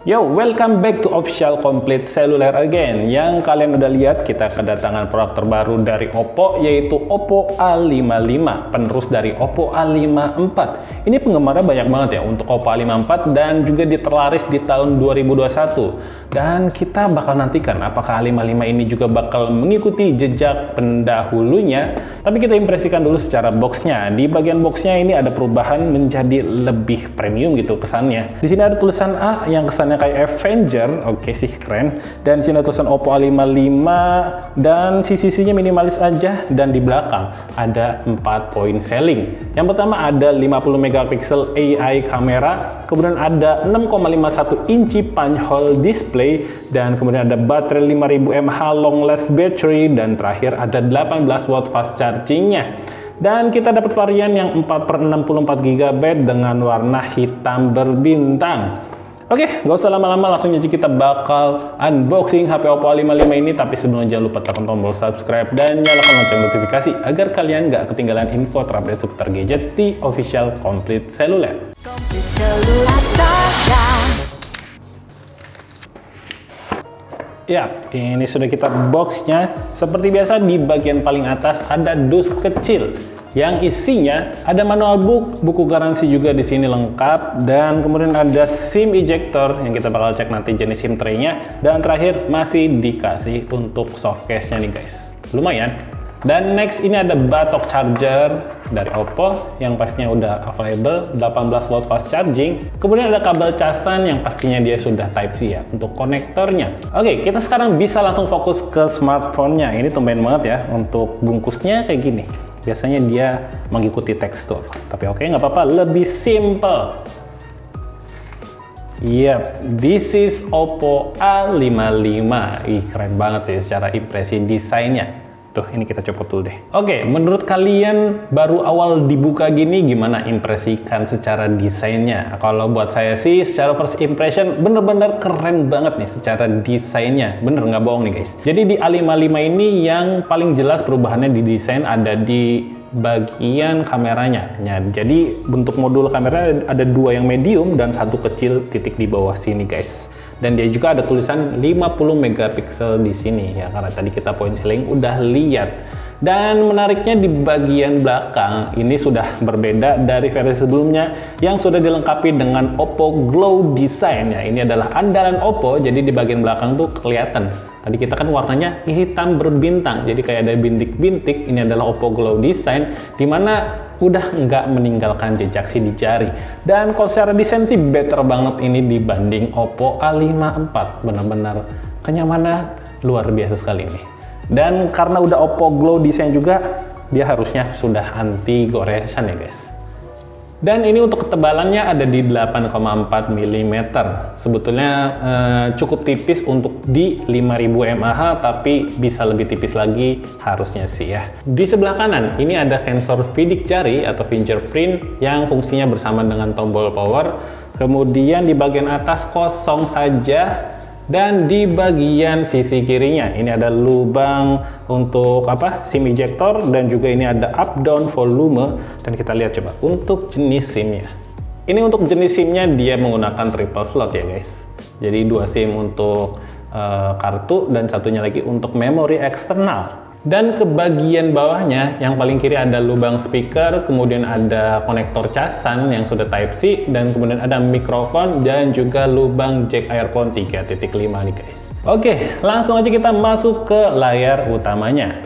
Yo, welcome back to Official Complete Cellular again. Yang kalian udah lihat, kita kedatangan produk terbaru dari Oppo, yaitu Oppo A55, penerus dari Oppo A54. Ini penggemarnya banyak banget ya untuk Oppo A54 dan juga diterlaris di tahun 2021. Dan kita bakal nantikan apakah A55 ini juga bakal mengikuti jejak pendahulunya. Tapi kita impresikan dulu secara boxnya. Di bagian boxnya ini ada perubahan menjadi lebih premium gitu kesannya. Di sini ada tulisan A yang kesannya kayak Avenger, oke sih keren. Dan sini ada tulisan Oppo A55 dan sisi-sisinya minimalis aja, dan di belakang ada 4 point selling. Yang pertama ada 50 megapiksel AI kamera, kemudian ada 6,51 inci punch hole display, dan kemudian ada baterai 5000 mAh long last battery, dan terakhir ada 18 watt fast chargingnya. Dan kita dapat varian yang 4/64 GB dengan warna hitam berbintang. Oke, gak usah lama-lama, langsung aja kita bakal unboxing HP Oppo A55 ini. Tapi sebelumnya jangan lupa tekan tombol subscribe dan nyalakan lonceng notifikasi agar kalian gak ketinggalan info terupdate seputar gadget di Official Complete Cellular. Ya, ini sudah kita boxnya. Seperti biasa di bagian paling atas ada dus kecil yang isinya ada manual book, buku garansi juga di sini lengkap, dan kemudian ada SIM ejector yang kita bakal cek nanti jenis SIM tray-nya, dan terakhir masih dikasih untuk soft case-nya nih guys. Lumayan. Dan next ini ada batok charger dari Oppo yang pastinya udah available, 18 watt fast charging. Kemudian ada kabel casan yang pastinya dia sudah Type C ya untuk konektornya. Oke, kita sekarang bisa langsung fokus ke smartphone-nya. Ini tumben banget ya, untuk bungkusnya kayak gini. Biasanya dia mengikuti tekstur, tapi oke, nggak apa-apa, lebih simple. Yap, this is Oppo A55. Ih, keren banget sih secara impresi desainnya. Tuh, ini kita copot dulu deh. Oke, menurut kalian baru awal dibuka gini gimana impresikan secara desainnya? Kalau buat saya sih, secara first impression bener-bener keren banget nih secara desainnya. Bener nggak bohong nih guys. Jadi di A55 ini yang paling jelas perubahannya di desain ada di bagian kameranya. Ya, jadi bentuk modul kamera ada 2 yang medium dan 1 kecil titik di bawah sini guys. Dan dia juga ada tulisan 50 megapiksel di sini ya, karena tadi kita point selling udah lihat. Dan menariknya di bagian belakang ini sudah berbeda dari versi sebelumnya yang sudah dilengkapi dengan Oppo Glow Design ya. Ini adalah andalan Oppo, jadi di bagian belakang tuh kelihatan. Tadi kita kan warnanya hitam berbintang, jadi kayak ada bintik-bintik. Ini adalah Oppo Glow Design, dimana udah nggak meninggalkan jejak di jari. Dan kalau secara desain sih better banget ini dibanding Oppo A54. Benar-benar kenyamanan luar biasa sekali nih. Dan karena udah Oppo Glow Design juga, dia harusnya sudah anti goresan ya guys. Dan ini untuk ketebalannya ada di 8,4 mm. Sebetulnya cukup tipis untuk di 5000 mAh, tapi bisa lebih tipis lagi harusnya sih ya. Di sebelah kanan ini ada sensor sidik jari atau fingerprint yang fungsinya bersama dengan tombol power. Kemudian di bagian atas kosong saja. Dan di bagian sisi kirinya ini ada lubang untuk SIM ejector, dan juga ini ada up down volume. Dan kita lihat coba untuk jenis SIM-nya. Ini untuk jenis SIM-nya dia menggunakan triple slot ya guys. Jadi 2 SIM untuk kartu dan satunya lagi untuk memori eksternal. Dan ke bagian bawahnya yang paling kiri ada lubang speaker, kemudian ada konektor casan yang sudah Type C, dan kemudian ada mikrofon dan juga lubang jack earphone 3.5 nih guys. Oke, langsung aja kita masuk ke layar utamanya.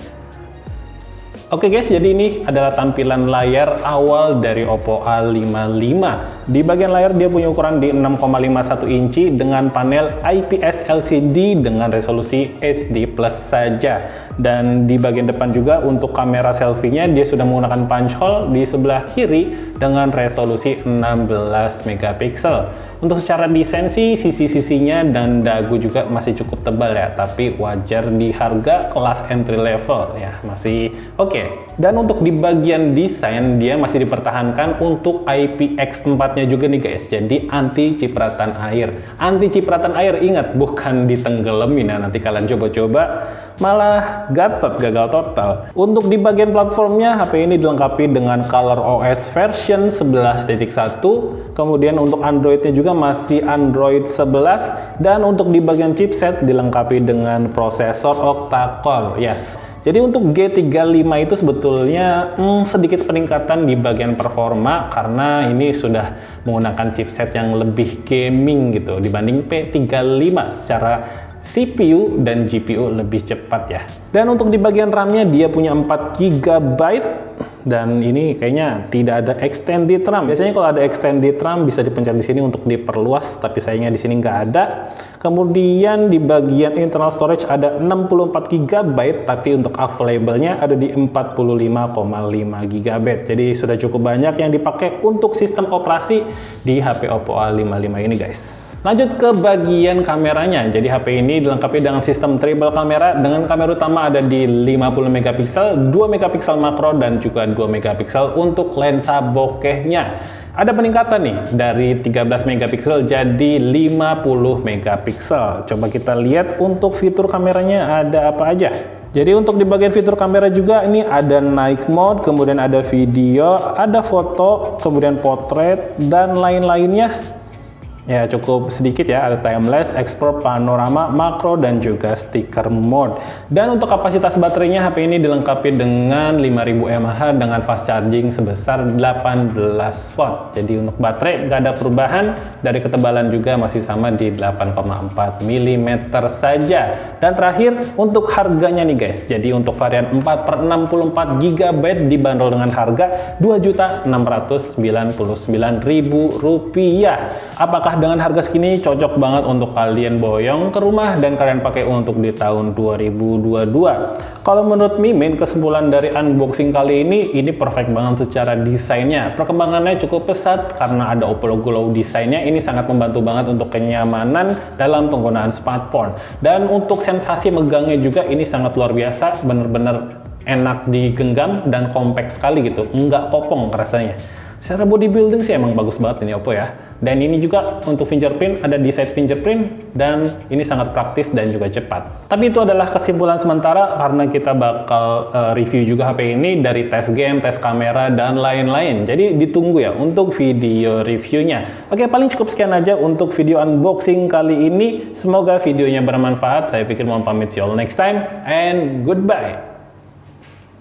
Oke guys, jadi ini adalah tampilan layar awal dari Oppo A55. Di bagian layar dia punya ukuran di 6,51 inci dengan panel IPS LCD dengan resolusi HD+ saja. Dan di bagian depan juga untuk kamera selfie-nya dia sudah menggunakan punch hole di sebelah kiri dengan resolusi 16 megapiksel. Untuk secara desain sih sisi-sisinya dan dagu juga masih cukup tebal ya, tapi wajar di harga kelas entry level ya, masih oke. Dan untuk di bagian desain dia masih dipertahankan untuk IPX4-nya juga nih guys. Jadi anti cipratan air. Anti cipratan air, ingat, bukan ditenggelamin ya. Nanti kalian coba-coba malah gatot, gagal total. Untuk di bagian platformnya HP ini dilengkapi dengan ColorOS version 11.1. Kemudian untuk Android-nya juga juga masih Android 11, dan untuk di bagian chipset dilengkapi dengan prosesor octa-core ya. Jadi untuk G35 itu sebetulnya sedikit peningkatan di bagian performa karena ini sudah menggunakan chipset yang lebih gaming gitu dibanding P35 secara CPU dan GPU lebih cepat ya. Dan untuk di bagian RAM-nya dia punya 4 GB dan ini kayaknya tidak ada extended RAM. Biasanya kalau ada extended RAM bisa dipencet di sini untuk diperluas, tapi sayangnya di sini nggak ada. Kemudian di bagian internal storage ada 64 GB, tapi untuk available-nya ada di 45,5 GB. Jadi sudah cukup banyak yang dipakai untuk sistem operasi di HP Oppo A55 ini guys. Lanjut ke bagian kameranya. Jadi HP ini dilengkapi dengan sistem triple kamera dengan kamera utama ada di 50 megapiksel, 2 megapiksel makro dan juga 2 megapiksel untuk lensa bokehnya. Ada peningkatan nih dari 13 megapiksel jadi 50 megapiksel. Coba kita lihat untuk fitur kameranya ada apa aja. Jadi untuk di bagian fitur kamera juga ini ada night mode, kemudian ada video, ada foto, kemudian potret dan lain-lainnya. Ya cukup sedikit ya, ada timelapse, explore, panorama, makro, dan juga sticker mode. Dan untuk kapasitas baterainya HP ini dilengkapi dengan 5000 mAh dengan fast charging sebesar 18 watt. Jadi untuk baterai nggak ada perubahan, dari ketebalan juga masih sama di 8,4 mm saja. Dan terakhir untuk harganya nih guys, jadi untuk varian 4/64 GB dibanderol dengan harga Rp2.699.000. Apakah dengan harga segini cocok banget untuk kalian boyong ke rumah dan kalian pakai untuk di tahun 2022? Kalau menurut Mimin, kesimpulan dari unboxing kali ini perfect banget secara desainnya. Perkembangannya cukup pesat karena ada Oppo logo desainnya. Ini sangat membantu banget untuk kenyamanan dalam penggunaan smartphone. Dan untuk sensasi megangnya juga ini sangat luar biasa, bener-bener enak digenggam dan compact sekali gitu, nggak kopong rasanya. Secara bodybuilding sih emang bagus banget ini Oppo ya. Dan ini juga untuk fingerprint, ada di side fingerprint, dan ini sangat praktis dan juga cepat. Tapi itu adalah kesimpulan sementara karena kita bakal review juga HP ini dari tes game, tes kamera, dan lain-lain. Jadi ditunggu ya untuk video reviewnya. Oke, paling cukup sekian aja untuk video unboxing kali ini. Semoga videonya bermanfaat. Saya pikir mau pamit, see you all next time, and goodbye.